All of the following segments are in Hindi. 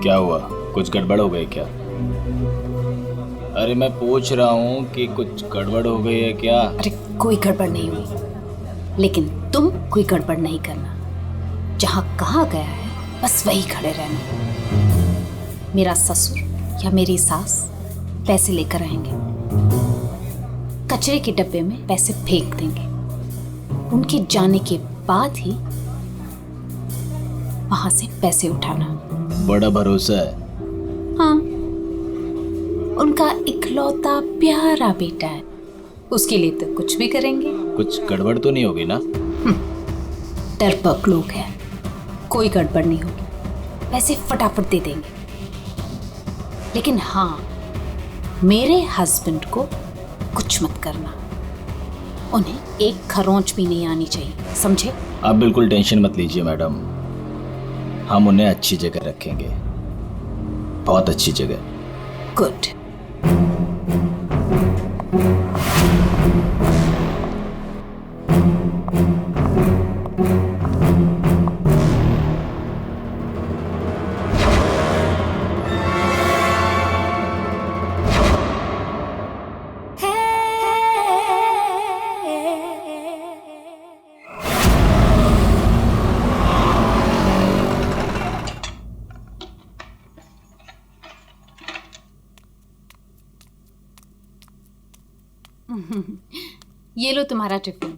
क्या हुआ, कुछ गड़बड़ हो गई क्या? अरे मैं पूछ रहा हूँ कि कुछ गड़बड़ हो गई है क्या? अरे कोई गड़बड़ नहीं हुई, लेकिन तुम कोई गड़बड़ नहीं करना। जहाँ कहा गया है बस वही खड़े रहना। मेरा ससुर या मेरी सास पैसे लेकर आएंगे, कचरे के डब्बे में पैसे फेंक देंगे। उनके जाने के बाद ही वहां से पैसे उठाना। बड़ा भरोसा है। हाँ, उनका इकलौता प्यारा बेटा है, उसके लिए तो कुछ भी करेंगे। कुछ गड़बड़ तो नहीं होगी ना? डरपोक लोग हैं, कोई गड़बड़ नहीं होगी, पैसे फटाफट दे देंगे। लेकिन हाँ, मेरे हस्बैंड को कुछ मत करना, उन्हें एक खरोंच भी नहीं आनी चाहिए, समझे? आप बिल्कुल टेंशन मत लीजिए मैडम, हम उन्हें अच्छी जगह रखेंगे, बहुत अच्छी जगह। गुड। ये लो तुम्हारा टिफिन,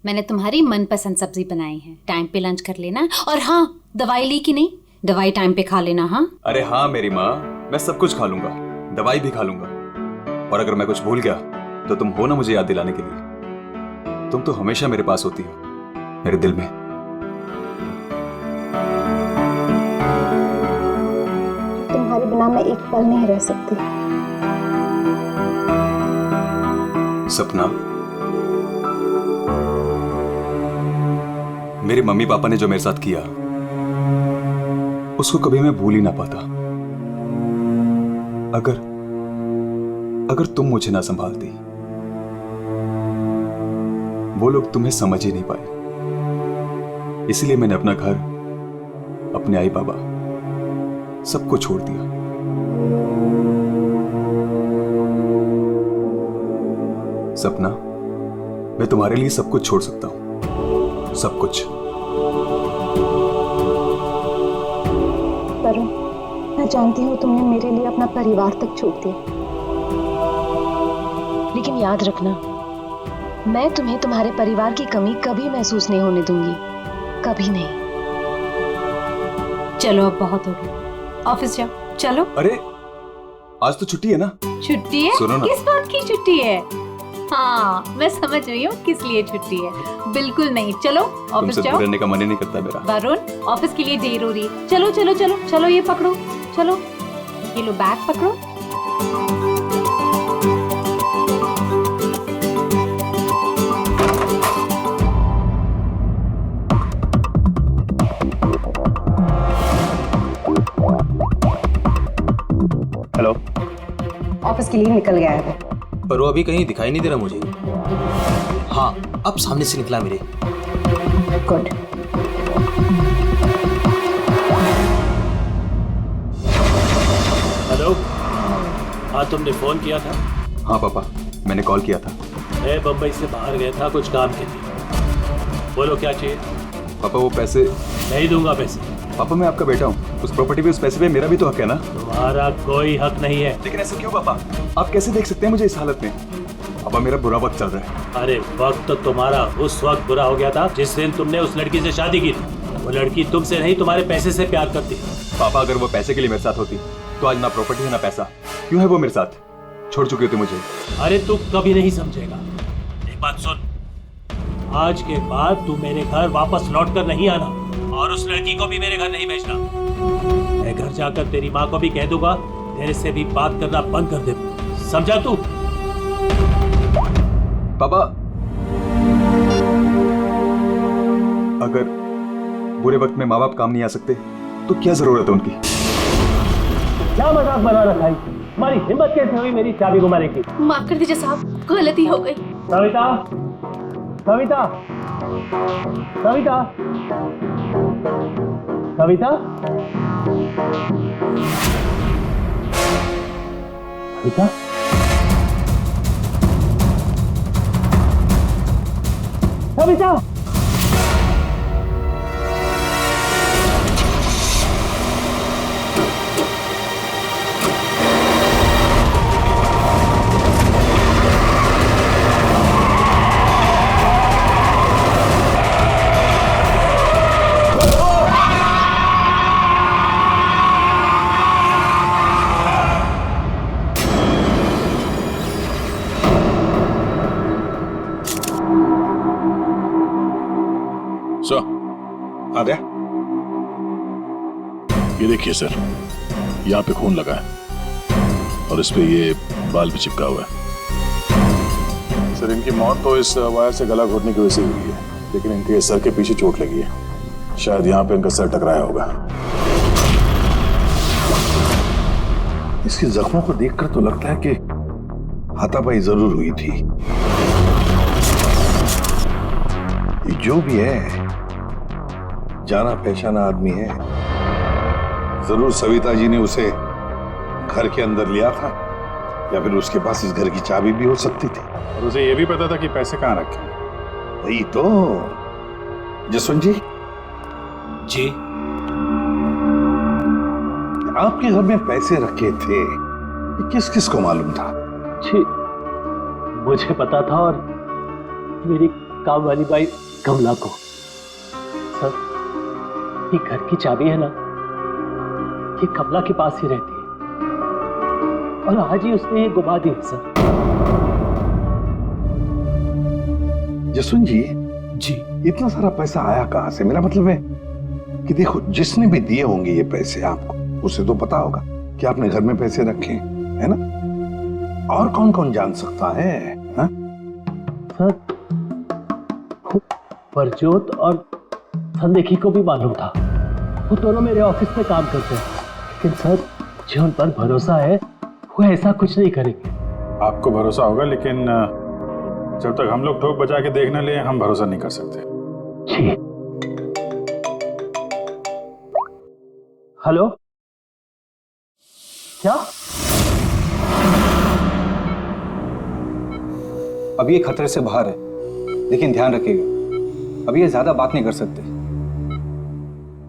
मैंने तुम्हारी मनपसंद सब्जी बनाई है। टाइम पे लंच कर लेना। और हाँ, दवाई ली कि नहीं? दवाई टाइम पे खा लेना। हाँ? अरे हाँ मेरी माँ, मैं सब कुछ खा लूंगा, दवाई भी खा लूंगा। और अगर मैं कुछ भूल गया तो तुम हो ना मुझे याद दिलाने के लिए। तुम तो हमेशा मेरे पास होती हो, मेरे दिल में। तुम्हारे बिना मैं एक पल नहीं रह सकती। सपना, मेरे मम्मी पापा ने जो मेरे साथ किया उसको कभी मैं भूल ही ना पाता। अगर तुम मुझे ना संभालती, वो लोग तुम्हें समझ ही नहीं पाए। इसलिए मैंने अपना घर, अपने आई बाबा, सबको छोड़ दिया। सपना, मैं तुम्हारे लिए सब कुछ छोड़ सकता हूं, सब कुछ। वरुण, मैं जानती हूँ तुमने मेरे लिए अपना परिवार तक छोड़ दिया, लेकिन याद रखना, मैं तुम्हें तुम्हारे परिवार की कमी कभी महसूस नहीं होने दूंगी, कभी नहीं। चलो अब बहुत हो गया, ऑफिस जाओ। चलो। अरे आज तो छुट्टी है ना? छुट्टी है? सुनो ना। किस बात की छुट्टी है? हाँ, मैं समझ रही हूँ किस लिए छुट्टी है। बिल्कुल नहीं, चलो ऑफिस तुमसे जाओ। रहने का मन ही नहीं करता मेरा। वरुण, ऑफिस के लिए देर हो रही है। चलो चलो चलो चलो, ये पकड़ो, चलो ये लो, बैग पकड़ो। हेलो। ऑफिस के लिए निकल गया है वो। पर वो अभी कहीं दिखाई नहीं दे रहा मुझे। हाँ, अब सामने से निकला मेरे। गुड। हेलो। हाँ, तुमने फोन किया था? हाँ पापा, मैंने कॉल किया था। मैं बम्बई से बाहर गया था कुछ काम के लिए। बोलो क्या चाहिए? पापा वो पैसे। नहीं दूंगा पैसे। पापा मैं आपका बेटा हूँ, उस प्रॉपर्टी पे, उस पैसे पे मेरा भी तो हक है ना? तुम्हारा कोई हक नहीं है। लेकिन ऐसे क्यों पापा? आप कैसे देख सकते हैं मुझे इस हालत में? पापा मेरा बुरा वक्त चल रहा है। अरे वक्त तो तुम्हारा उस वक्त बुरा हो गया था जिस दिन तुमने उस लड़की से शादी की थी। वो लड़की तुमसे नहीं, तुम्हारे पैसे से प्यार करती है। पापा अगर वो पैसे के लिए मेरे साथ होती तो आज ना प्रॉपर्टी है ना पैसा। क्यों है वो मेरे साथ? छोड़ चुकी होती मुझे। अरे तू कभी नहीं समझेगा। एक बात सुन, आज के बाद तू मेरे घर वापस लौट कर नहीं आना, और उस लड़की को भी मेरे घर नहीं भेजना। मैं घर जाकर तेरी माँ को भी कह दूंगा तेरे से भी बात करना बंद कर दे, समझा तू? पापा अगर बुरे वक्त में माँ बाप काम नहीं आ सकते तो क्या जरूरत है उनकी? क्या मजाक बना रखा है? तुम्हारी हिम्मत कैसे हुई मेरी चाबी घुमाने की? माफ कर दीजिए साहब, गलती हो गई। सविता, सविता, सविता, सविता। बेटा बेटा आ गया। ये देखिए सर, यहाँ पे खून लगा है और इस पे ये बाल भी चिपका हुआ है। सर इनकी मौत तो इस वायर से गला घोटने की वजह से हुई है, लेकिन इनके सर के पीछे चोट लगी है। शायद यहाँ पे इनका सर टकराया होगा। इसके जख्मों को देखकर तो लगता है कि हाथापाई जरूर हुई थी। ये जो भी है जाना पहचाना आदमी है। जरूर सविता जी ने उसे घर के अंदर लिया था, या फिर उसके पास इस घर की चाबी भी हो सकती थी। और उसे ये भी पता था कि पैसे कहाँ रखे। वही तो। जसवंत जी, जी आपके घर में पैसे रखे थे, ये किस किस को मालूम था? जी मुझे पता था और मेरी काम वाली बाई कमला को। सर ये घर की चाबी है ना, ये कमला के पास ही रहती है और आज ही उसने ये गुमा दी है सर। जसवंत जी, जी इतना सारा पैसा आया कहां से? मेरा मतलब है कि देखो, जिसने भी दिए होंगे ये पैसे आपको, उसे तो पता होगा कि आपने घर में पैसे रखे, है ना? और कौन कौन जान सकता है? हा? सर परजोत और संदेखी को भी मालूम था, वो दोनों मेरे ऑफिस में काम करते हैं, लेकिन सर जो उन पर भरोसा है वो ऐसा कुछ नहीं करेंगे। आपको भरोसा होगा, लेकिन जब तक हम लोग ठोक बजा के देख न ले, हम भरोसा नहीं कर सकते। जी हेलो, क्या? अभी ये खतरे से बाहर है, लेकिन ध्यान रखिएगा, अभी ये ज्यादा बात नहीं कर सकते।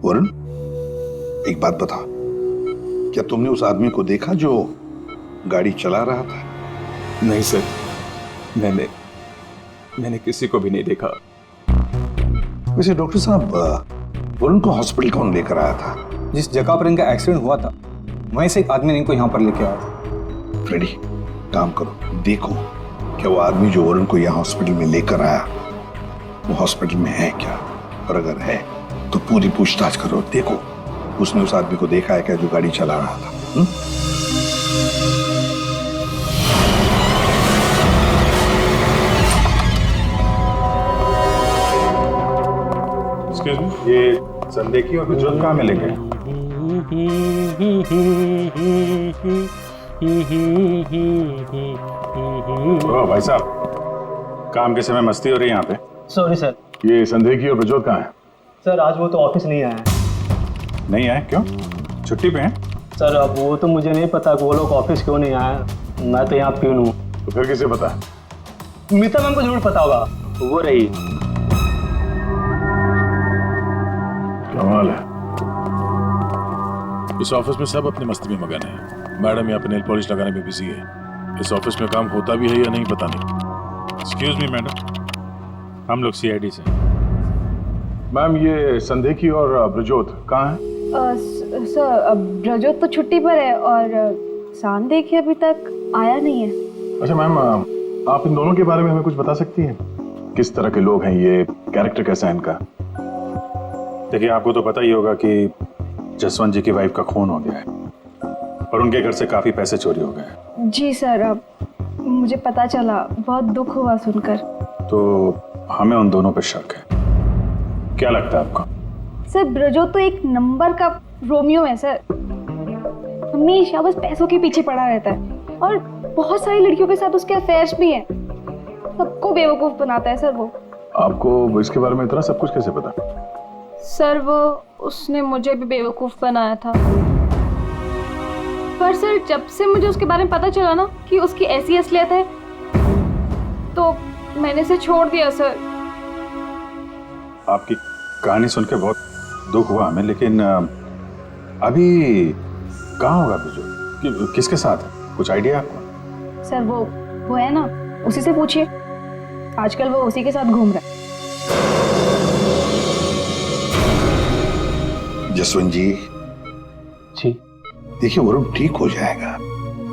वरुण, एक बात बता, क्या तुमने उस आदमी को देखा जो गाड़ी चला रहा था? नहीं सर, मैंने किसी को भी नहीं देखा। वैसे डॉक्टर साहब, वरुण को हॉस्पिटल कौन लेकर आया था? जिस जगह पर इनका एक्सीडेंट हुआ था, वहीं से एक आदमी ने इनको यहाँ पर लेके आया था। फ्रेडी, काम करो, देखो क्या वो आदमी जो वरुण को यहाँ हॉस्पिटल में लेकर आया, वो हॉस्पिटल में है क्या? और अगर है तो पूरी पूछताछ करो, देखो उसने उस आदमी को देखा है क्या जो गाड़ी चला रहा था। एक्सक्यूज मी, ये संदेखी और गुजरात कहाँ मिलेंगे? ओ भाई साहब, काम के समय मस्ती हो रही है यहाँ पे। Sorry sir. ये संदेखी और प्रजोत कहाँ है? सर आज वो तो ऑफिस नहीं आया है। नहीं आए? क्यों? छुट्टी पे हैं? सर अब वो तो मुझे नहीं पता कि वो लोग ऑफिस क्यों नहीं आए। मैं तो यहाँ प्यून हूँ। तो फिर किसे पता है? मीता मैम को जरूर पता होगा, वो रही। कमाल है, इस ऑफिस में सब अपनी मस्ती में मगन है। मैडम यहाँ पे नेल पॉलिश लगाने में बिजी है। इस ऑफिस में काम होता भी है या नहीं पता नहीं। एक्सक्यूज मी मैडम, हम लोग सीआईडी से। मैम ये संदेखी और ब्रजोत कहाँ है? सर ब्रजोत तो छुट्टी पर है और संदेखी अभी तक आया नहीं है। अच्छा मैम, आप इन दोनों के बारे में हमें कुछ बता सकती हैं? किस तरह के लोग हैं ये, कैरेक्टर कैसा है इनका? देखिए आपको तो पता ही होगा कि जसवंत जी की वाइफ का खून हो गया है और उनके घर से काफी पैसे चोरी हो गए। जी सर, अब मुझे पता चला, बहुत दुख हुआ सुनकर। तो हमें उन दोनों पर शक है। क्या लगता है आपको? सर ब्रजोत तो एक नंबर का रोमियो है सर, हमेशा बस पैसों के पीछे पड़ा रहता है और बहुत सारी लड़कियों के साथ उसके अफेयर्स भी हैं। सबको बेवकूफ बनाता है सर वो। आपको इसके बारे में इतना सब कुछ कैसे पता? सर वो उसने मुझे भी बेवकूफ बनाया था। पर सर जब से मुझे उसके बारे में पता चला ना कि उसकी ऐसी असलियत है तो मैंने इसे छोड़ दिया सर। आपकी कहानी सुन के बहुत दुख हुआ हमें, लेकिन अभी कहाँ होगा बिजू? किसके साथ है? कुछ आइडिया आपको? सर वो है ना, उसी से पूछिए, आजकल वो उसी के साथ घूम रहा है। जसवंत जी देखिए, वरुण ठीक हो जाएगा।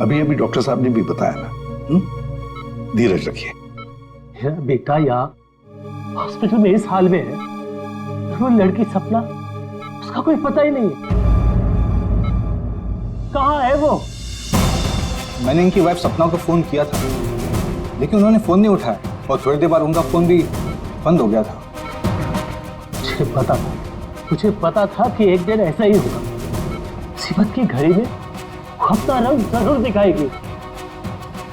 अभी अभी डॉक्टर साहब ने भी बताया ना, धीरज रखिए। बेटा यहाँ हॉस्पिटल में इस हाल में है, वो लड़की सपना, उसका कोई पता ही नहीं है। कहाँ है वो? मैंने इनकी वाइफ सपना को फोन किया था, लेकिन उन्होंने फोन नहीं उठाया और थोड़ी देर बाद उनका फोन भी बंद हो गया था। मुझे पता था कि एक दिन ऐसा ही होगा। मुसीबत की घड़ी में वो अपना रंग जरूर दिखाएगी।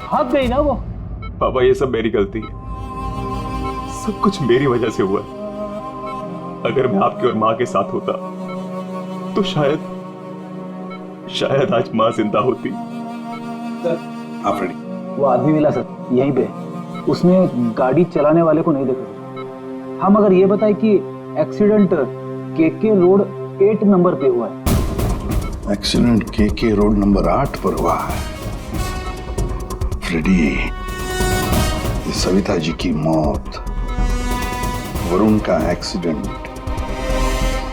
भाग गई ना वो। पापा ये सब मेरी गलती है, सब कुछ मेरी वजह से हुआ। अगर मैं आपकी और माँ के साथ होता तो शायद आज माँ जिंदा होती। आप रेडी? वो आदमी मिला सर यहीं पे, उसने गाड़ी चलाने वाले को नहीं देखा। हम अगर ये बताए कि एक्सीडेंट केके रोड 8 नंबर पे हुआ है। एक्सीडेंट केके रोड नंबर 8 पर हुआ है। फ्रेडी, ये सविता जी की मौत, वरुण का एक्सीडेंट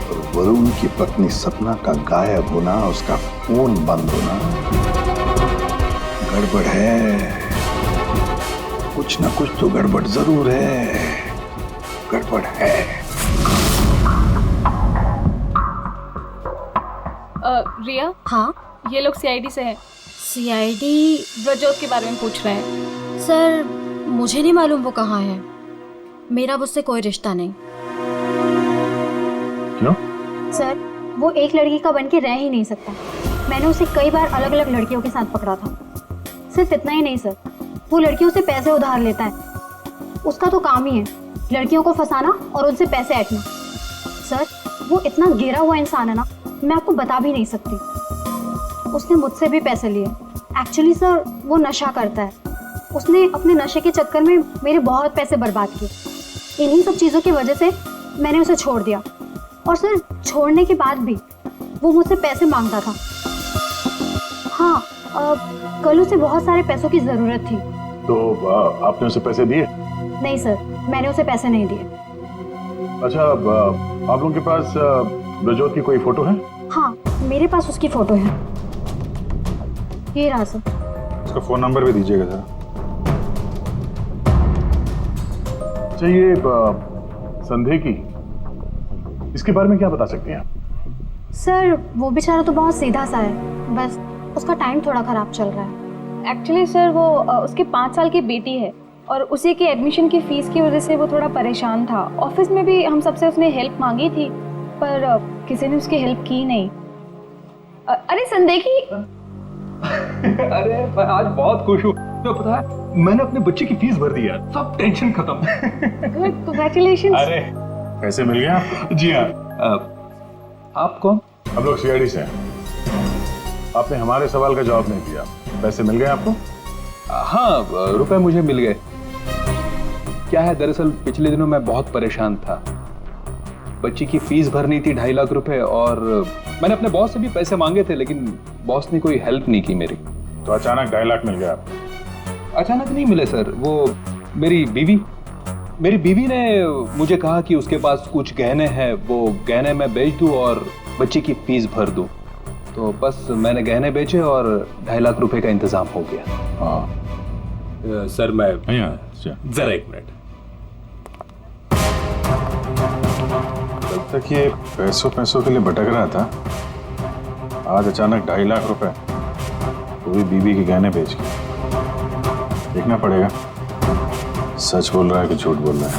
और वरुण की पत्नी सपना का गायब होना, उसका फोन बंद होना, गड़बड़ है। कुछ ना कुछ तो गड़बड़ जरूर है, गड़बड़ है। रिया, हाँ ये लोग सीआईडी से हैं। सीआईडी? ब्रजोत के बारे में पूछ रहे हैं। सर मुझे नहीं मालूम वो कहाँ है, मेरा उससे कोई रिश्ता नहीं। क्यों? सर वो एक लड़की का बन के रह ही नहीं सकता। मैंने उसे कई बार अलग अलग लड़कियों के साथ पकड़ा था। सिर्फ इतना ही नहीं सर, वो लड़कियों से पैसे उधार लेता है। उसका तो काम ही है लड़कियों को फंसाना और उनसे पैसे ऐंठना। सर वो इतना गिरा हुआ इंसान है ना, मैं आपको बता भी नहीं सकती। उसने मुझसे भी पैसे लिए। एक्चुअली सर वो नशा करता है। उसने अपने नशे के चक्कर में मेरे बहुत पैसे बर्बाद किए। इन्हीं सब चीज़ों की वजह से मैंने उसे छोड़ दिया। और सर छोड़ने के बाद भी वो मुझसे पैसे मांगता था। हाँ, कल उसे बहुत सारे पैसों की ज़रूरत थी। तो आपने उसे पैसे दिए? नहीं सर, मैंने उसे पैसे नहीं दिए। अच्छा, आप लोगों के पास ब्रजोत की कोई फोटो है? हाँ, मेरे पास उसकी फोटो है। ये रहा सर। उसका फोन नंबर भी दीजिएगा जरा। अच्छा, ये संदेह की, इसके बारे में क्या बता सकते हैं आप? सर वो बेचारा तो बहुत सीधा सा है, बस उसका टाइम थोड़ा खराब चल रहा है। एक्चुअली सर वो उसके 5 साल की बेटी है और उसी के एडमिशन की फीस की वजह से वो थोड़ा परेशान था। ऑफिस में भी हम सबसे उसने हेल्प मांगी थी पर किसी ने उसकी हेल्प की नहीं। अरे संदेखी। अरे मैं आज बहुत खुश हूँ। तो पता है मैंने अपने बच्चे की फीस भर दी है, सब टेंशन खत्म। कांग्रेचुलेशंस। अरे पैसे मिल गए आपको? जी हाँ। आप कौन? हम लोग सीआईडी से हैं। आपने हमारे सवाल का जवाब नहीं दिया। पैसे मिल गए आपको? हाँ, रुपए मुझे मिल गए। क्या है, दरअसल पिछले दिनों मैं बहुत परेशान था। बच्ची की फीस भरनी थी 2.5 लाख रुपए और मैंने अपने बॉस से भी पैसे मांगे थे, लेकिन बॉस ने कोई हेल्प नहीं की मेरी। तो अचानक 2.5 लाख मिल गया आपको? अचानक नहीं मिले सर, वो मेरी बीवी ने मुझे कहा कि उसके पास कुछ गहने हैं, वो गहने मैं बेच दूं और बच्ची की फीस भर दूं। तो बस मैंने गहने बेचे और 2.5 लाख रुपए का इंतजाम हो गया। हाँ सर मैं जरा 1 मिनट। तब तक ये पैसों के लिए भटक रहा था, आज अचानक 2.5 लाख रुपए, वो भी बीवी के गहने बेच के। देखना पड़ेगा सच बोल रहा है कि झूठ बोल रहा है।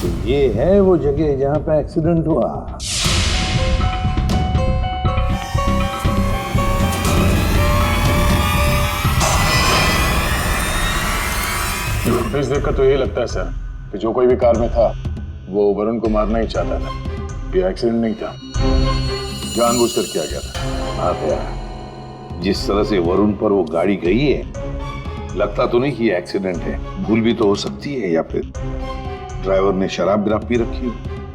तो ये है वो जगह जहां पे एक्सीडेंट हुआ। इस देखकर तो यही लगता है सर कि जो कोई भी कार में था वो वरुण को मारना ही चाहता था। ये एक्सीडेंट नहीं था, जानबूझकर किया गया था। आप यार जिस तरह से वरुण पर वो गाड़ी गई है, लगता तो नहीं कि ये एक्सीडेंट है। भूल भी तो हो सकती है, या फिर ड्राइवर ने शराब बिराब पी रखी हो।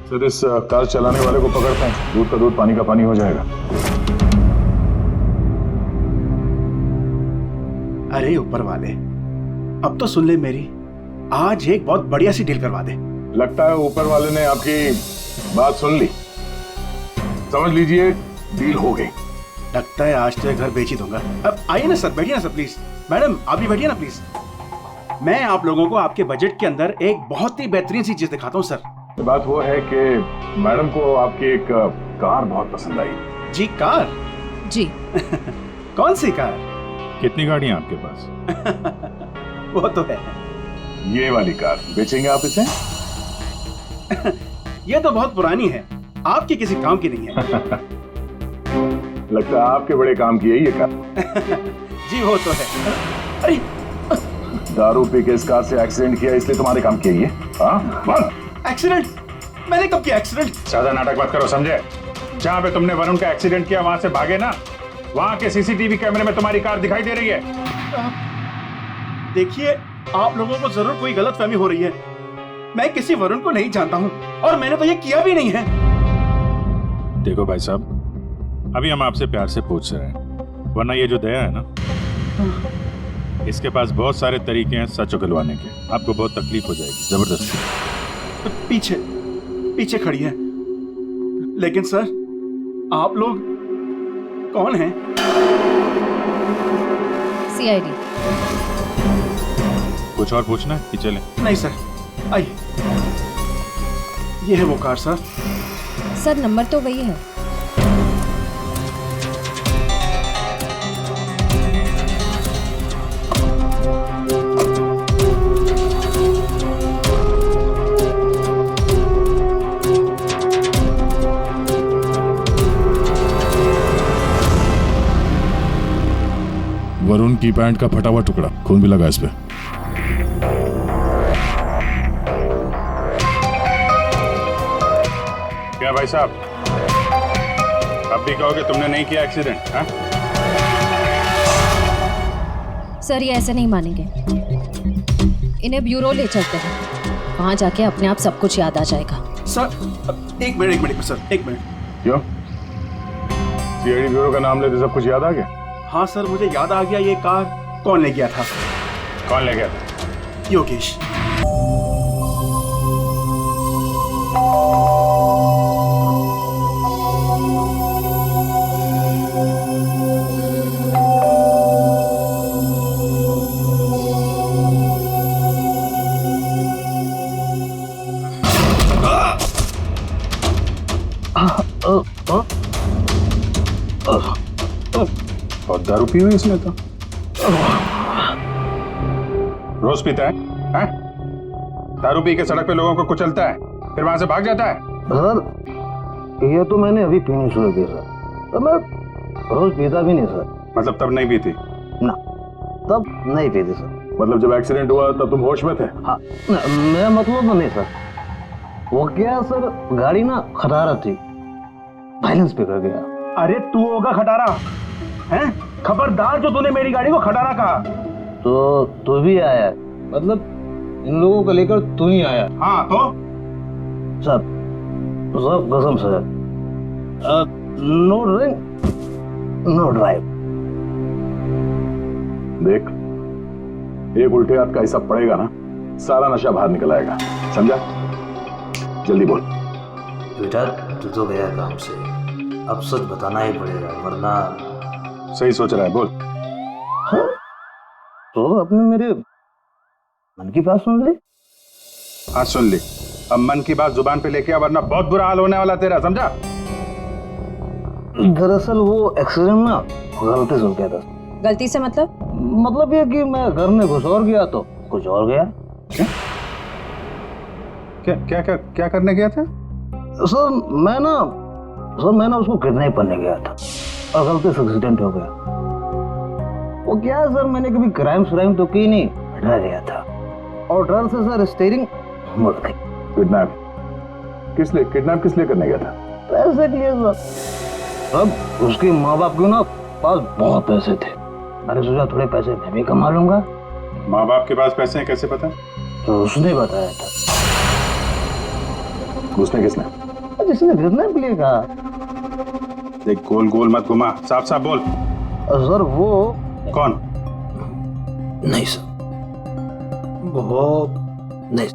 सर इस कार चलाने वाले को पकड़ते हैं, दूध का दूध पानी का पानी हो जाएगा। अरे ऊपर वाले, अब तो सुन ले मेरी, आज एक बहुत बढ़िया सी डील करवा दे। लगता है ऊपर वाले ने आपकी बात सुन ली। समझ लीजिए डील हो गई। लगता है आज तो ये घर बेच ही दूंगा। अब आइए ना सर, बैठिए ना सर प्लीज। मैडम आप भी बैठिए ना प्लीज। मैं आप लोगों को आपके बजट के अंदर एक बहुत ही बेहतरीन सी चीज दिखाता हूँ सर। बात वो है कि मैडम को आपकी एक कार बहुत पसंद आई। जी कार? जी। कौन सी कार? कितनी गाड़ियां आपके पास? वो तो है। ये वाली कार बेचेंगे आप इसे? ये तो बहुत पुरानी है, आपकी किसी काम की नहीं है। लगता है आपके बड़े काम की है ये कार। जी वो तो है। अरे दारू पी के इस कार से एक्सीडेंट किया इसलिए तुम्हारे काम की है ये? हाँ? एक्सीडेंट? मैंने कब किया एक्सीडेंट? ज्यादा नाटक मत करो, समझे? जहाँ पे तुमने वरुण का एक्सीडेंट किया वहां से भागे ना, वहां के सीसीटीवी कैमरे में तुम्हारी कार दिखाई दे रही है। देखिए आप लोगों को जरूर कोई गलतफहमी हो रही है। मैं किसी वरुण को नहीं जानता हूँ और मैंने तो ये किया भी नहीं है। देखो भाई साहब, अभी हम आपसे प्यार से पूछ रहे हैं, वरना ये जो दया है ना, इसके पास बहुत सारे तरीके हैं सच उगलवाने के। आपको बहुत तकलीफ हो जाएगी जबरदस्ती। पीछे पीछे खड़ी है। लेकिन सर आप लोग कौन हैं? सीआईडी। कुछ और पूछना है कि चले? नहीं सर, आइए। ये है वो कार सर। सर नंबर तो वही है। वरुण की पैंट का फटा हुआ टुकड़ा, खून भी लगा इस पे। क्या भाई साहब, अब भी कहोगे तुमने नहीं किया एक्सीडेंट? सर ये ऐसे नहीं मानेंगे, इन्हें ब्यूरो ले चलते हैं, वहां जाके अपने आप सब कुछ याद आ जाएगा। सर एक मिनट सर, एक मिनट। क्यों? सीआईडी ब्यूरो का नाम लेते सब कुछ याद आ गया? हाँ सर मुझे याद आ गया, ये कार कौन ले गया था? कौन ले गया था? योगेश। और दारू पी हुई इसने तो। रोज पीता है? दारू पी के सड़क पे लोगों को कुचलता है, फिर वहां से भाग जाता है। सर ये तो मैंने अभी पीनी शुरू की सर, तो मैं रोज पीता भी नहीं सर। मतलब तब नहीं पीती? ना, तब नहीं पीती सर। मतलब जब एक्सीडेंट हुआ तब तुम होश में थे? हाँ, मैं मतलब तो नहीं सर। वो क्या सर, गाड़ी ना खटारा थी, बैलेंस पे कर गया। अरे तू होगा खटारा हैं? खबरदार जो तूने मेरी गाड़ी को खटारा कहा। तो तू भी आया, मतलब इन लोगों को लेकर तू ही आया? हाँ तो सर कसम sir, no drink no drive. देख, एक उल्टे हाथ का हिसाब पड़ेगा ना, सारा नशा बाहर निकल आएगा, समझा? जल्दी बोल। बेटा तू तो गया काम से, अब सच बताना ही पड़ेगा वरना। सही सोच रहा है, बोल। हाँ? तो आपने मेरे मन की बात सुन ली? हाँ सुन ली, अब मन की बात जुबान पे लेके आ, वरना बहुत बुरा हाल होने वाला तेरा, समझा? दरअसल वो एक्सीडेंट ना गलती से हो गया था। गलती से मतलब ये कि मैं घर में घुस और गया तो कुछ और गया। क्या करने गया था? सर मैं ना उसको किडनैप करने गया था और गलती से एक्सीडेंट हो गया। वो क्या है सर, मैंने कभी क्राइम तो की नहीं, डर गया था और डर से सर स्टीयरिंग मुड़ गई। किडनैप किस लिए करने गया था? पैसे के लिए सर। अब उसके माँ बाप को ना पास बहुत पैसे थे। मैंने सोचा थोड़े पैसे मैं भी कमा लूंगा। माँ बाप के पास पैसे हैं कैसे पता? तो उसने बताया था। उसने किसने? जिसने किडनैप लिए कहा। देख गोल गोल मत घुमा, साफ साफ बोल। सर वो कौन? नहीं सर, वो नहीं।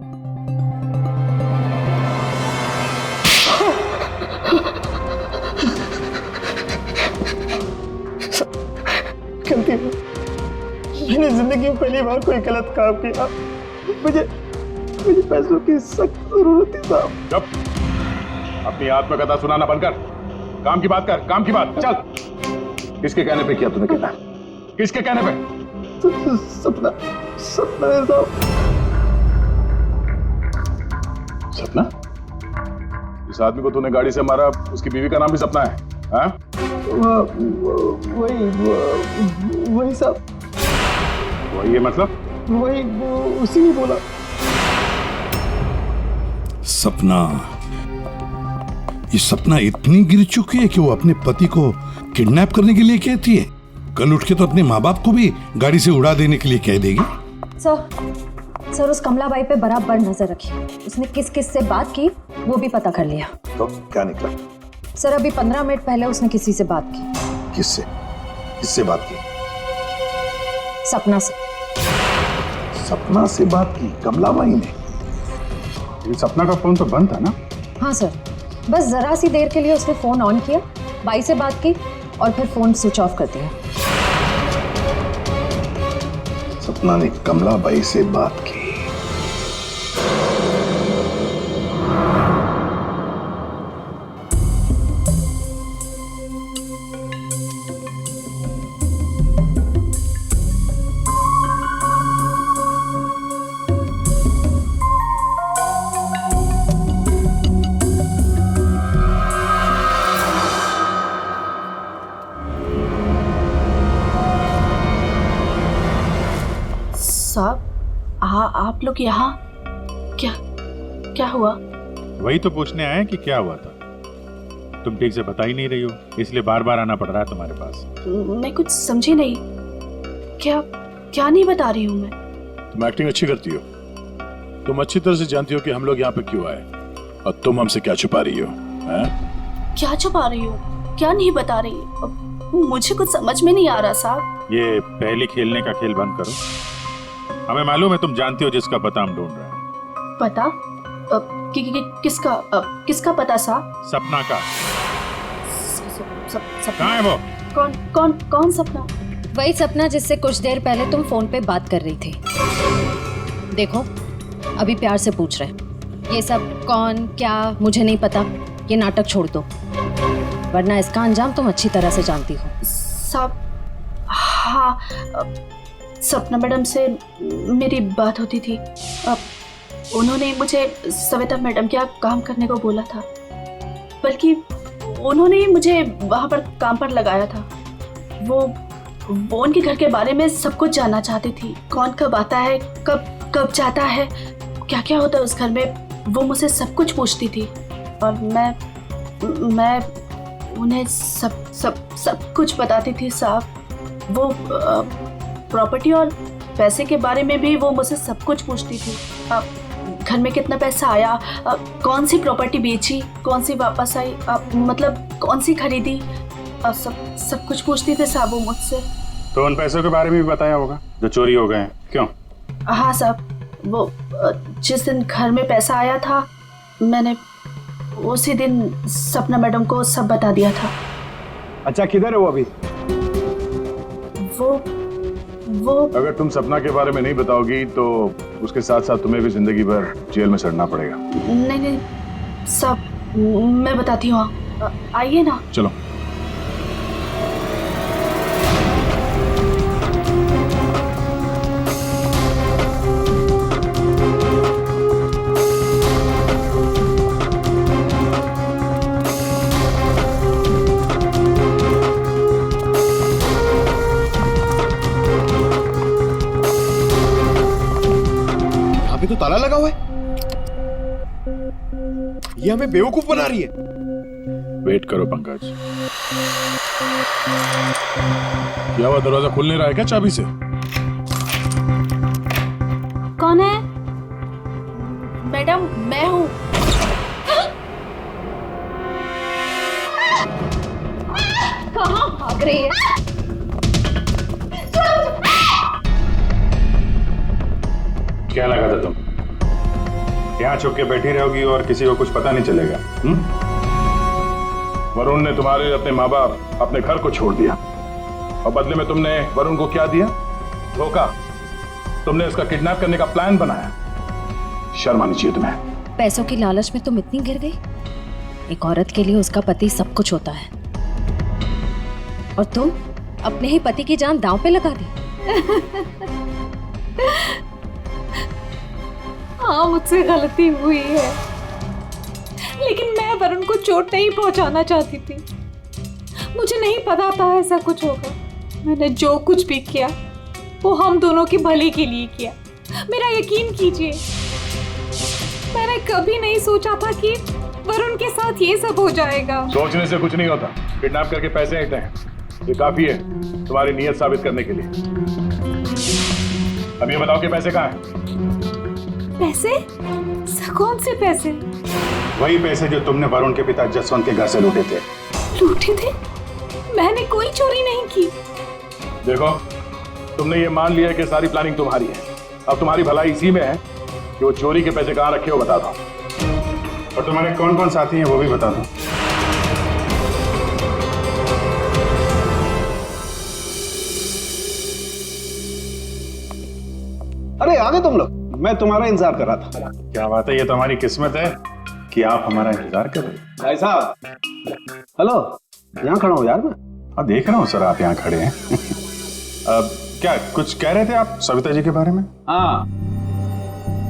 गलती है, मैंने जिंदगी में पहली बार कोई गलत काम किया। मुझे पैसों की सख्त जरूरत थी साहब। जब अपनी आत्मकथा सुनाना बंद कर, काम की बात कर, काम की बात। चल, किसके कहने पे किया तूने कितना? किसके कहने पे? सपना है साहब। सपना? इस आदमी को तूने गाड़ी से मारा, उसकी बीवी का नाम भी सपना है? हाँ? वही साहब। वही है मतलब? वही उसी ने बोला। सपना, ये सपना इतनी गिर चुकी है कि वो अपने पति को किडनैप करने के लिए कहती है। कल उठ के तो अपने माँ बाप को भी गाड़ी से उड़ा देने के लिए कह देगी। सर उस कमलाबाई पे बराबर नजर रखी। उसने किस किस से बात की वो भी पता कर लिया। तो क्या निकला? सर अभी 15 मिनट पहले उसने किसी से बात की। किससे? किससे बात की? सपना से। सपना से बात की कमलाबाई ने? सपना का फोन तो बंद था ना? हाँ सर, बस जरा सी देर के लिए उसने फोन ऑन किया, बाई से बात की और फिर फोन स्विच ऑफ कर दिया। सपना ने कमलाबाई से बात की। साहब, आप लोग यहाँ क्या हुआ? वही तो पूछने आए कि क्या हुआ था। तुम ठीक से बता ही नहीं रही हो, इसलिए बार बार आना पड़ रहा है तुम्हारे पास। मैं कुछ समझी नहीं। क्या नहीं बता रही हूँ मैं। तुम एक्टिंग अच्छी करती हो। तुम अच्छी तरह से जानती हो कि हम लोग यहाँ पे क्यों आए और तुम हमसे क्या छुपा रही हो? क्या छुपा रही हो? क्या नहीं बता रही? मुझे कुछ समझ में नहीं आ रहा साहब। ये पहले खेलने का खेल बंद करो। हमें मालूम है तुम जानती हो जिसका पता हम ढूंढ रहे हैं। पता? किसका पता साहब? सपना का। सपना है वो? कौन सपना? वही सपना जिससे कुछ देर पहले तुम फोन पे बात कर रही थी। देखो अभी प्यार से पूछ रहे हैं, ये सब कौन क्या मुझे नहीं पता, ये नाटक छोड़ दो, वरना इसका अंजाम तुम अच्छी तरह से जानती हो। साहब, हाँ, सपना मैडम से मेरी बात होती थी। उन्होंने मुझे सविता मैडम के यहाँ काम करने को बोला था, बल्कि उन्होंने ही मुझे वहाँ पर काम पर लगाया था। वो उनके घर के बारे में सब कुछ जानना चाहती थी। कौन कब आता है, कब जाता है, क्या क्या होता है उस घर में, वो मुझसे सब कुछ पूछती थी। और मैं उन्हें सब कुछ बताती थी साहब। वो प्रॉपर्टी और पैसे के बारे में भी वो मुझसे सब कुछ पूछती थी। घर में कितना पैसा आया, कौन सी प्रॉपर्टी बेची, कौन सी वापस आई, मतलब कौन सी खरीदी, सब कुछ पूछती थी साहब वो मुझसे। तो उन पैसों के बारे में भी बताया होगा जो चोरी हो गए हैं, क्यों? हाँ साहब, वो जिस दिन घर में पैसा आया था मैंने उसी दिन सपना मैडम को सब बता दिया था। अच्छा, किधर है वो अभी? वो अगर तुम सपना के बारे में नहीं बताओगी तो उसके साथ साथ तुम्हें भी जिंदगी भर जेल में सड़ना पड़ेगा। नहीं सब मैं बताती हूँ, आइए ना। चलो। तो ताला लगा हुआ है। ये हमें बेवकूफ बना रही है। वेट करो पंकज। क्या हुआ, दरवाजा खुल नहीं रहा है क्या चाबी से? कौन है? मैडम मैं हूँ। कहाँ भाग रही है? क्या लगा था तुम यहाँ छुप के बैठी रहोगी और किसी को कुछ पता नहीं चलेगा? वरुण ने तुम्हारे अपने माँ बाप, अपने घर को छोड़ दिया और बदले में तुमने वरुण को क्या दिया? धोखा। तुमने उसका किडनैप करने का प्लान बनाया। शर्म आनी चाहिए तुम्हें। पैसों की लालच में तुम इतनी गिर गई? एक औरत के लिए उसका पति सब कुछ होता है और तुम अपने ही पति की जान दांव पे लगा दी। हाँ मुझसे गलती हुई है, लेकिन मैं वरुण को चोट नहीं पहुंचाना चाहती थी। मुझे नहीं पता था ऐसा कुछ होगा। मैंने जो कुछ भी किया वो हम दोनों की भले के लिए किया। मेरा यकीन कीजिए, मैंने कभी नहीं सोचा था कि वरुण के साथ ये सब हो जाएगा। सोचने से कुछ नहीं होता। किडनैप करके पैसे आते हैं, ये काफी है तुम्हारी नीयत साबित करने के लिए। अब ये बताओ कि पैसे कहाँ हैं? पैसे? कौन से पैसे? वही पैसे जो तुमने वरुण के पिता जसवंत के घर से लूटे थे। लूटे थे? मैंने कोई चोरी नहीं की। देखो, तुमने ये मान लिया है कि सारी प्लानिंग तुम्हारी है। अब तुम्हारी भलाई इसी में है कि वो चोरी के पैसे कहाँ रखे हो बता दो, और तुम्हारे कौन कौन साथी हैं वो भी बता दो। अरे आ गए तुम लोग, मैं तुम्हारा इंतजार कर रहा था। क्या बात है, ये तो हमारी किस्मत है कि आप हमारा इंतजार कर रहे हैं। भाई साहब, हेलो, यहाँ खड़ा हूँ यार मैं। हाँ देख रहा हूँ सर, आप यहाँ खड़े हैं। अब क्या कुछ कह रहे थे आप सविता जी के बारे में? हाँ,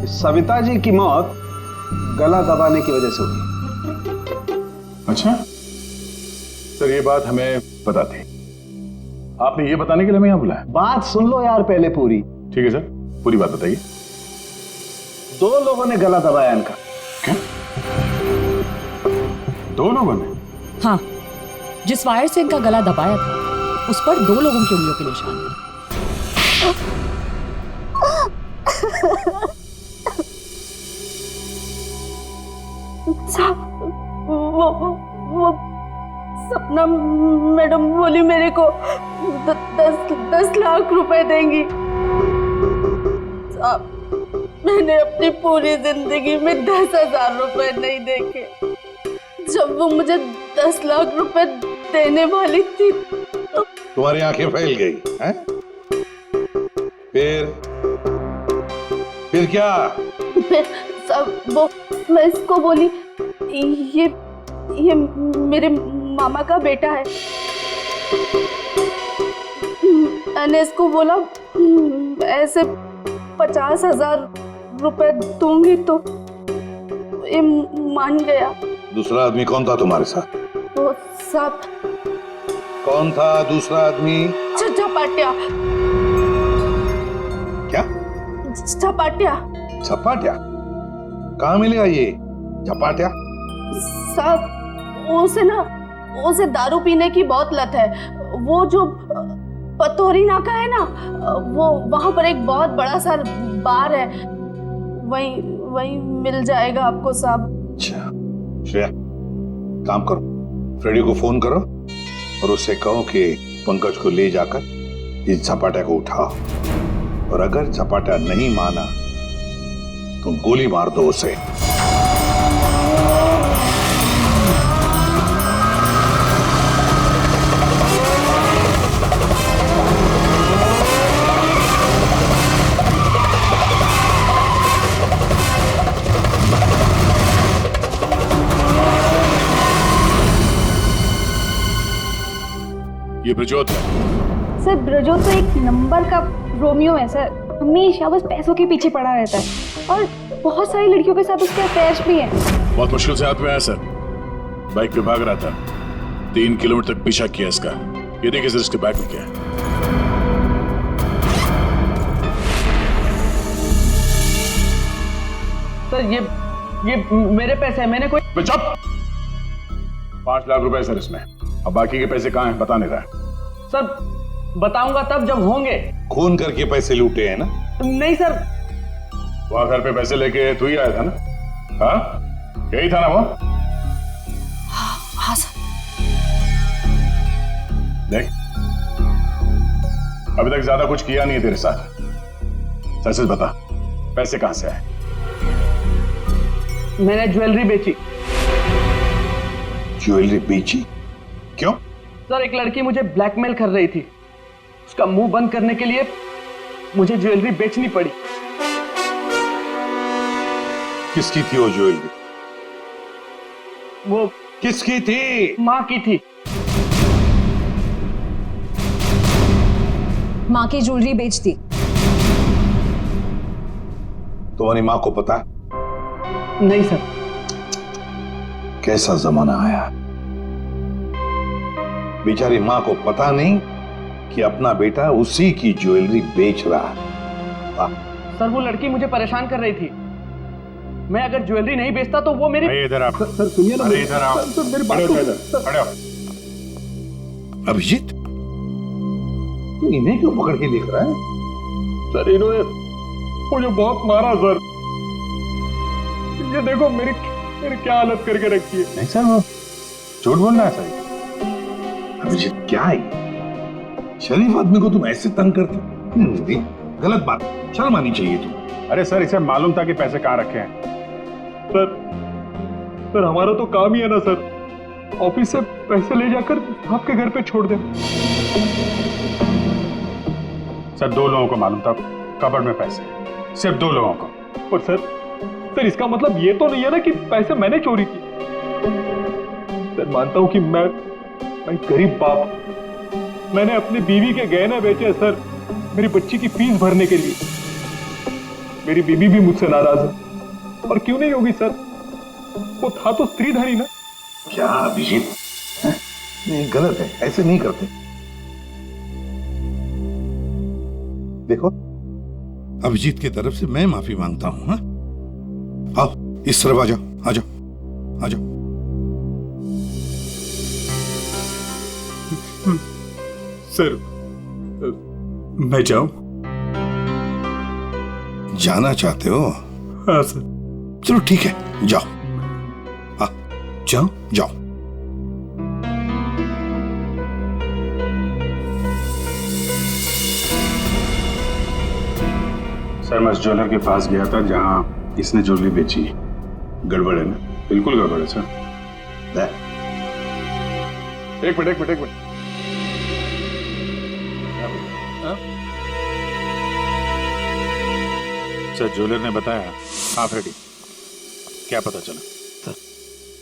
सविता जी की मौत गला दबाने की वजह से हुई। अच्छा सर, ये बात हमें पता थी। आपने ये बताने के लिए हमें यहाँ बुलाया? बात सुन लो यार पहले पूरी। ठीक है सर, पूरी बात बताइए। 2 लोगों ने गला दबाया इनका। क्या? 2 लोगों ने? हाँ, जिस वायर से इनका गला दबाया था उस पर 2 लोगों की उंगलियों के निशान थे। वो सपना मैडम बोली मेरे को 10 लाख रुपए देंगी। साहब, मैंने अपनी पूरी जिंदगी में 10,000 रुपए नहीं देखे। जब वो मुझे 10 लाख रुपए देने वाली थी तो तुम्हारी आंखें फैल गई हैं? फिर क्या? फिर सब वो मैं इसको बोली ये मेरे मामा का बेटा है। मैंने इसको बोला ऐसे 50,000 रुपए दूंगी तो ये मान गया। दूसरा आदमी कौन था तुम्हारे साथ? वो सब कौन था दूसरा आदमी? झपाटिया। क्या? झपाटिया। झपाटिया? कहाँ मिलेगा ये झपाटिया? साहब, उसे दारू पीने की बहुत लत है। वो जो पतोरी नाका है ना, वो वहां पर एक बहुत बड़ा सा बार है, वही मिल जाएगा आपको साहब। अच्छा श्रेया, काम करो, फ्रेडी को फोन करो और उससे कहो कि पंकज को ले जाकर इस झपाटा को उठाओ, और अगर झपाटा नहीं माना तो गोली मार दो उसे। ये ब्रजोत है। सर ब्रजोत तो एक नंबर का रोमियो है सर, हमेशा बस पैसों के पीछे पड़ा रहता है और बहुत सारी लड़कियों के साथ उसके अफेयर्स भी हैं। बहुत मुश्किल से हाथ में आया सर, बाइक पे भाग रहा था, 3 किलोमीटर तक पीछा किया इसका। ये देखिए सर, इसके बैग में क्या है। सर ये मेरे पैसे हैं, मैंने कोई। चुप! 5 लाख रुपए सर इसमें। अब बाकी के पैसे कहाँ हैं बता नहीं रहा है। सर बताऊंगा तब जब होंगे। खून करके पैसे लूटे हैं ना? नहीं सर। वहां घर पे पैसे लेके तू ही आया था ना? हाँ यही था ना वो? हाँ सर। देख अभी तक ज्यादा कुछ किया नहीं है तेरे साथ, सच सच बता पैसे कहां से आए? मैंने ज्वेलरी बेची। ज्वेलरी बेची? क्यों? सर एक लड़की मुझे ब्लैकमेल कर रही थी, उसका मुंह बंद करने के लिए मुझे ज्वेलरी बेचनी पड़ी। किसकी थी वो ज्वेलरी? वो किसकी थी? माँ की थी। माँ की ज्वेलरी बेच दी। तुम्हारी माँ को पता? नहीं सर। कैसा जमाना आया, बेचारी माँ को पता नहीं कि अपना बेटा उसी की ज्वेलरी बेच रहा है। सर वो लड़की मुझे परेशान कर रही थी, मैं अगर ज्वेलरी नहीं बेचता तो वो मेरी। इधर आप। सर सुनिए ना। अरे इधर आओ। सर मेरी बात खड़े हो। अभिजीत तू इन्हें क्यों पकड़ के लिख रहा है? सर इन्होंने मुझे बहुत मारा सर, ये देखो मेरी क्या हालत करके रखी है। नहीं सर वो झूठ बोल रहा है सर। अभिजीत क्या है, शरीफ आदमी को तुम ऐसे तंग करते? नहीं, गलत बात, शर्म आनी चाहिए तुम। अरे सर इसे मालूम था कि पैसे कहाँ रखे हैं। सर हमारा तो काम ही है ना सर, ऑफिस से पैसे ले जाकर आपके घर पे छोड़ दें। सर 2 लोगों को मालूम था कबर्ड में पैसे, सिर्फ 2 लोगों को। और सर इसका मतलब ये तो नहीं है ना कि पैसे मैंने चोरी की। सर मानता हूं कि मैं गरीब बाप, मैंने अपनी बीवी के गहने बेचे सर मेरी बच्ची की फीस भरने के लिए। मेरी बीवी भी मुझसे नाराज है, और क्यों नहीं होगी सर, वो था तो स्त्रीधनी ना। क्या अभिजीत, नहीं गलत है, ऐसे नहीं करते। देखो अभिजीत की तरफ से मैं माफी मांगता हूं। हाँ आओ इस तरफ आ जाओ, आ जाओ, आ जाओ। सर मैं जाऊं? जाना चाहते हो? हाँ सर। चलो ठीक है जाओ। जाओ जाओ। सर मैं उस ज्वेलर के पास गया था जहां इसने ज्वेलरी बेची। गड़बड़ है ना? बिल्कुल गड़बड़ है सर। एक मिनट। सर ज्वेलर ने बताया हाफ रेडी, क्या पता चला?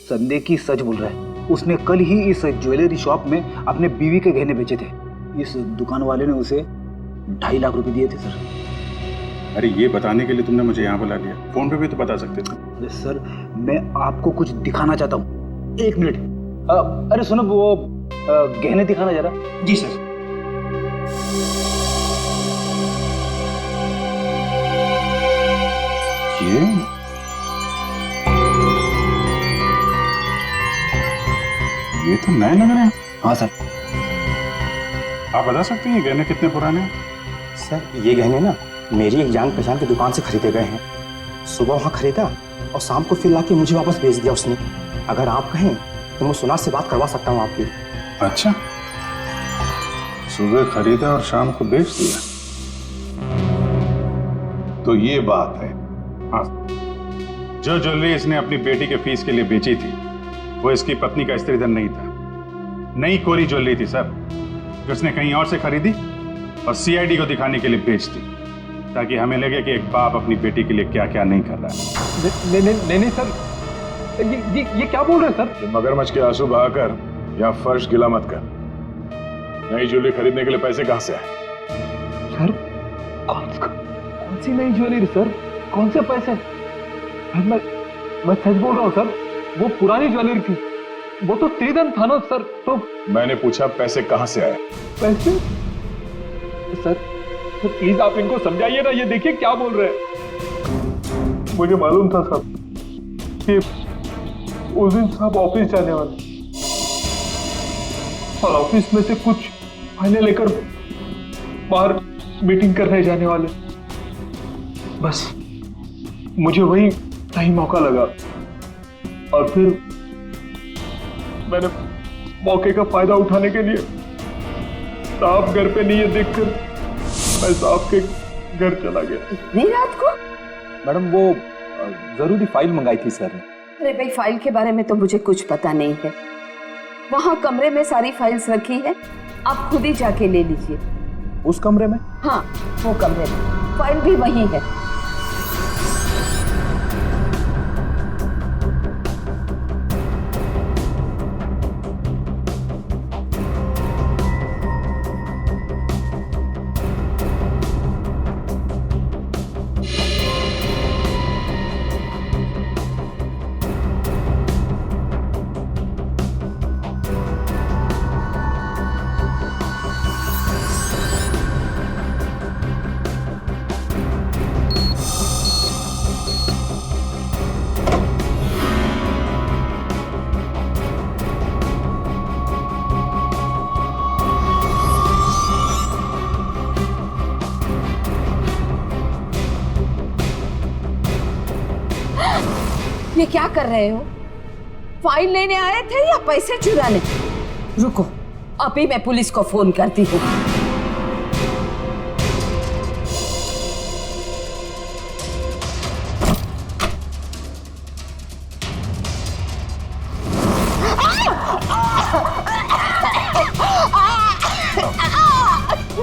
संदेह की सच बोल रहा है, उसने कल ही इस ज्वेलरी शॉप में अपने बीवी के गहने बेचे थे। इस दुकान वाले ने उसे 2.5 लाख रुपए दिए थे सर। अरे ये बताने के लिए तुमने मुझे यहाँ बुला लिया, फोन पे भी तो बता सकते थे। अरे सर मैं आपको कुछ दिखाना चाहता हूँ, 1 मिनट। अरे सुनो वो गहने दिखाना जरा। जी सर। ये तो नए लग रहे हैं। हाँ सर। आप बता सकते हैं ये गहने कितने पुराने हैं? सर ये गहने ना मेरी एक जान पहचान की दुकान से खरीदे गए हैं। सुबह वहाँ खरीदा और शाम को फिर लाके मुझे वापस भेज दिया उसने। अगर आप कहें तो मैं सुनार से बात करवा सकता हूँ आपकी। अच्छा, सुबह खरीदा और शाम को बेच दिया, तो ये बात है। हाँ, जो ज्वेलरी इसने अपनी बेटी के फीस के लिए बेची थी वो इसकी पत्नी का स्त्रीधन नहीं था, नई कोरी ज्वेलरी थी सर, जो उसने कहीं और से खरीदी और सीआईडी को दिखाने के लिए बेच दी, ताकि हमें लगे कि एक बाप अपनी बेटी के लिए क्या क्या नहीं कर रहा है। नहीं सर, ये क्या बोल रहे हैं सर? मगरमच्छ के आंसू बहाकर या फर्श गिला मत कर। नई ज्वेलरी खरीदने के लिए पैसे कहां से आए? सर कौन सी नई ज्वेलरी सर, कौन से पैसे? मैं सच बोल रहा हूँ सर, वो पुरानी ज्वेलरी थी, वो तो स्त्रीधन था ना सर। तो मैंने पूछा पैसे कहां से आए? पैसे? सर प्लीज आप इनको समझाइए ना, ये देखिए क्या बोल रहे हैं। मुझे मालूम था साहब कि उस दिन साहब ऑफिस जाने वाले, और ऑफिस में से कुछ फाइलें लेकर बाहर मीटिंग करने जाने वाले। बस मुझे वही सही मौका लगा और फिर मैंने मौके का फायदा उठाने के लिए साहब घर पे नहीं है देखकर मैं साहब के घर चला गया। इतनी रात को? मैडम वो जरूरी फाइल मंगाई थी सर ने। अरे भाई, फाइल के बारे में तो मुझे कुछ पता नहीं है। वहाँ कमरे में सारी फाइल्स रखी है, आप खुद ही जाके ले लीजिए। उस कमरे में? हाँ, वो कमरे में फाइल भी वही है। ये क्या कर रहे हो? फाइल लेने आए थे या पैसे चुराने? रुको, अभी मैं पुलिस को फोन करती हूँ।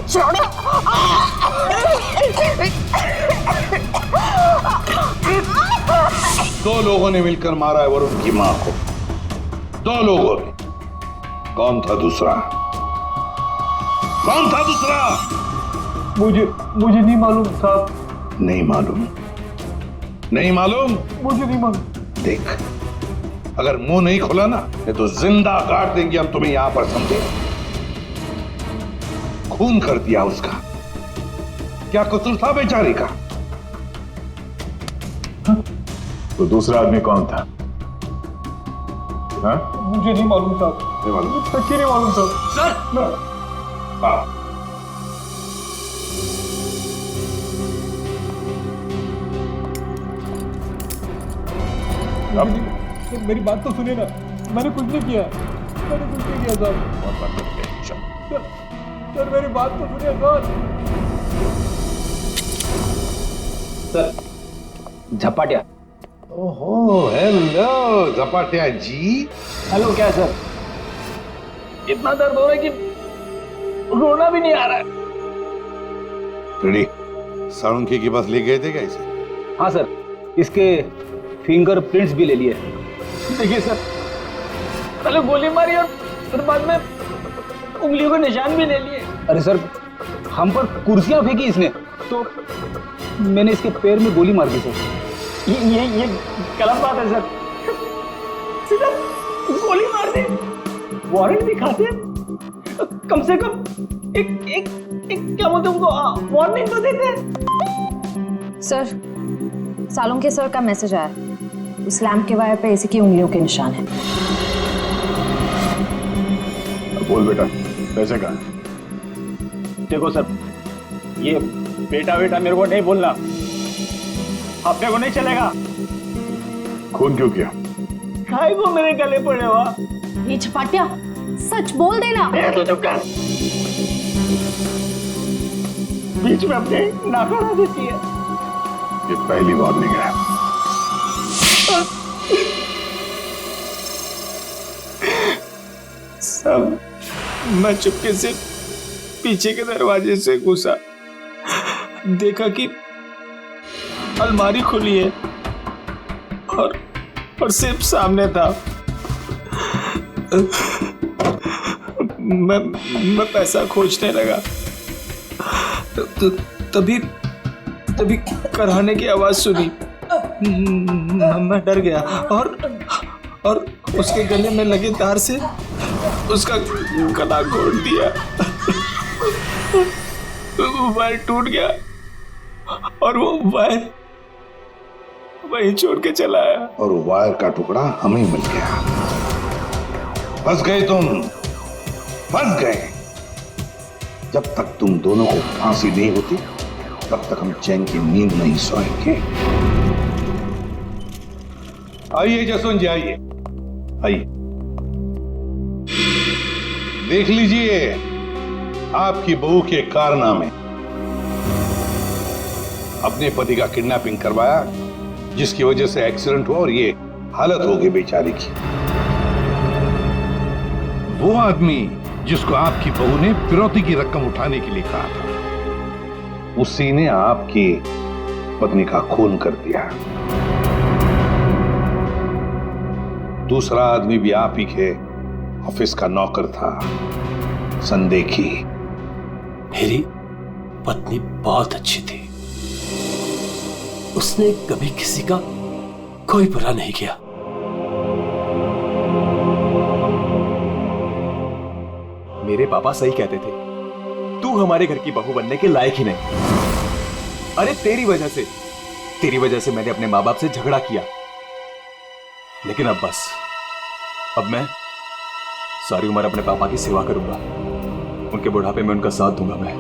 छोड़ो। दो लोगों ने मिलकर मारा है वरुण की मां को। दो लोगों ने। कौन था दूसरा? कौन था दूसरा? मुझे नहीं मालूम साहब। नहीं मालूम? नहीं मालूम? मुझे नहीं मालूम। देख, अगर मुंह नहीं खोला ना तो जिंदा काट देंगे हम तुम्हें यहां पर, समझे? खून कर दिया उसका। क्या कसूर था बेचारी का? तो दूसरा आदमी कौन था? हाँ? मुझे नहीं मालूम साहब। नहीं मालूम? सच्ची नहीं मालूम साहब। सर! हाँ। मेरी बात तो सुनिए ना, मैंने कुछ नहीं किया। मैंने कुछ नहीं किया साहब। सर मेरी बात तो सुनिए सर। झपाटिया। ओहो, हेलो झपाटिया जी। हेलो, क्या सर? इतना दर्द हो रहा है कि रोना भी नहीं आ रहा है। रेडी? साळुंखे के पास ले गए थे क्या इसे? हाँ सर, इसके फिंगरप्रिंट्स भी ले लिए। देखिए सर, पहले गोली मारी और फिर बाद में उंगलियों के निशान भी ले लिए। अरे सर, हम पर कुर्सियां फेंकी इसने तो मैंने इसके पैर में गोली मार दी सर। ये गलत बात है सर। सीधा गोली मार दी। वारंट दिखाते कम से कम एक क्या बोलते उनको वार्निंग तो देते। सर, सालुंखे सर का मैसेज आया। उस लैंप के वायर पे इसी की उंगलियों के निशान है। बोल बेटा, पैसे कहाँ? देखो सर, ये बेटा बेटा मेरे को नहीं बोलना, अपने को नहीं चलेगा। खून क्यों किया? खाए वो मेरे गले पड़े हुआ। ये झपाटिया, सच बोल देना। तो चुप कर। बीच में अपने नाक देती है। ये पहली वार्निंग है। सब मैं चुपके से पीछे के दरवाजे से घुसा, देखा कि अलमारी खुली है और सिर्फ सामने था। मैं पैसा खोजने लगा तो तभी कराने की आवाज सुनी। मैं डर गया और उसके गले में लगे तार से उसका गला घोट दिया। वायर टूट गया और वो वायर वहीं छोड़ के चला आया। और वायर का टुकड़ा हमें मिल गया। फंस गए तुम। फंस गए। जब तक तुम दोनों को फांसी नहीं होती तब तक हम चैन की नींद नहीं सोएंगे। आइए जसवंत जी, आइए आइए, देख लीजिए आपकी बहू के कारनामे। अपने पति का किडनैपिंग करवाया, जिसकी वजह से एक्सीडेंट हुआ और ये हालत हो गई बेचारी की। वो आदमी जिसको आपकी बहू ने फिरौती की रकम उठाने के लिए कहा था, उसी ने आपकी पत्नी का खून कर दिया। दूसरा आदमी भी आप ही के ऑफिस का नौकर था, संदेखी। मेरी पत्नी बहुत अच्छी थी, उसने कभी किसी का कोई बुरा नहीं किया। मेरे पापा सही कहते थे, तू हमारे घर की बहू बनने के लायक ही नहीं। अरे तेरी वजह से मैंने अपने माँ बाप से झगड़ा किया, लेकिन अब बस, अब मैं सारी उम्र अपने पापा की सेवा करूंगा। उनके बुढ़ापे में उनका साथ दूंगा मैं।